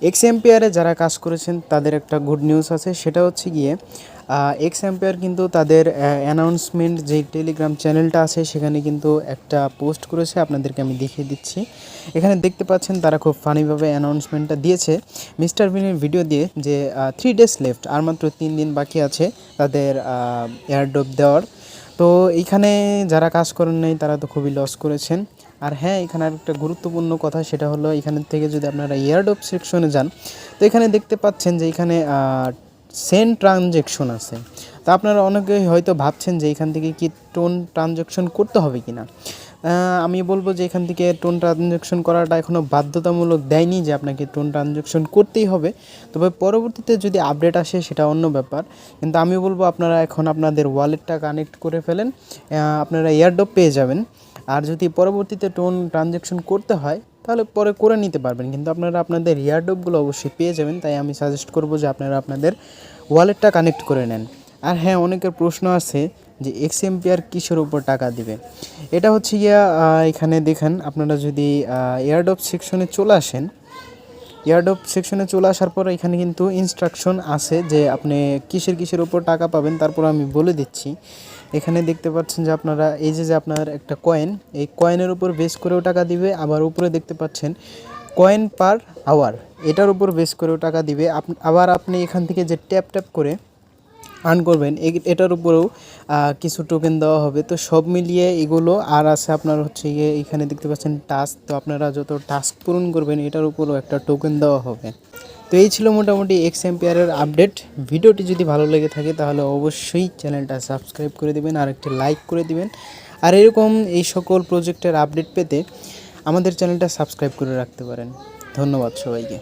X এম্পিয়ারে যারা কাজ করেছেন তাদের একটা গুড নিউজ আছে, সেটা হচ্ছে গিয়ে এক্স এম্পিয়ার কিন্তু তাদের অ্যানাউন্সমেন্ট যে টেলিগ্রাম চ্যানেলটা আছে সেখানে কিন্তু একটা পোস্ট করেছে, আপনাদেরকে আমি দেখিয়ে দিচ্ছি। এখানে দেখতে পাচ্ছেন তারা খুব ফানিভাবে অ্যানাউন্সমেন্টটা দিয়েছে মিস্টার বিনের ভিডিও দিয়ে যে 3 days লেফট, আর মাত্র 3 দিন বাকি আছে তাদের এয়ারড্রপ দেওয়ার। তো এইখানে যারা কাজ করেন নাই তারা তো খুবই লস করেছেন। আর হ্যাঁ, এখানে একটা গুরুত্বপূর্ণ কথা, সেটা হলো এখানের থেকে যদি আপনারা এয়ারড্রপ সেকশনে যান তো এখানে দেখতে পাচ্ছেন যে এখানে সেন্ড ট্রানজ্যাকশন আছে। তা আপনারা অনেকেই হয়তো ভাবছেন যে এখান থেকে কি টোন ট্রানজ্যাকশন করতে হবে কি না। আমি বলবো যে এখান থেকে টোন ট্রানজ্যাকশন করাটা এখনও বাধ্যতামূলক দেয়নি যে আপনাকে টোন ট্রানজ্যাকশন করতেই হবে, তবে পরবর্তীতে যদি আপডেট আসে সেটা অন্য ব্যাপার। কিন্তু আমি বলবো আপনারা এখন আপনাদের ওয়ালেটটা কানেক্ট করে ফেলেন, আপনারা এয়ারড্রপ পেয়ে যাবেন। আর যদি পরবর্তীতে টোন ট্রানজ্যাকশন করতে হয় তাহলে পরে করে নিতে পারবেন, কিন্তু আপনারা আপনাদের এয়ারড্রপগুলো অবশ্যই পেয়ে যাবেন। তাই আমি সাজেস্ট করব যে আপনারা আপনাদের ওয়ালেটটা কানেক্ট করে নেন। আর হ্যাঁ, অনেকের প্রশ্ন আছে যে এক্স এম্পিয়ার কিসের উপর টাকা দিবে। এটা হচ্ছে গিয়া এখানে দেখেন, আপনারা যদি এয়ারড্রপ সেকশনে চলে আসেন, এয়ারড্রপ সেকশনে চলে আসার পর এখানে কিন্তু ইনস্ট্রাকশন আছে যে আপনি কিসের উপর টাকা পাবেন, তারপর আমি বলে দিচ্ছি। এখানে দেখতে পাচ্ছেন যে আপনারা এই যে আপনার একটা কয়েন, এই কয়েনের উপর বেস করেও টাকা দিবে, আবার উপরে দেখতে পাচ্ছেন কয়েন পার আওয়ার, এটার উপর বেস করেও টাকা দিবে। আবার আপনি এখান থেকে যে ট্যাপ করে আর্ন করবেন এটার উপরেও কিছু টোকেন দেওয়া হবে। তো সব মিলিয়ে এগুলো আর আছে আপনার হচ্ছে গিয়ে এখানে দেখতে পাচ্ছেন টাস্ক, তো আপনারা যত টাস্ক পূরণ করবেন এটার উপরেও একটা টোকেন দেওয়া হবে। তো এই ছিল মোটামুটি এক্স এম্পিয়ারের আপডেট। ভিডিওটি যদি ভালো লেগে থাকে তাহলে অবশ্যই চ্যানেলটা সাবস্ক্রাইব করে দিবেন আর একটি লাইক করে দিবেন। আর এরকম এই সকল প্রজেক্টের আপডেট পেতে আমাদের চ্যানেলটা সাবস্ক্রাইব করে রাখতে পারেন। ধন্যবাদ সবাইকে।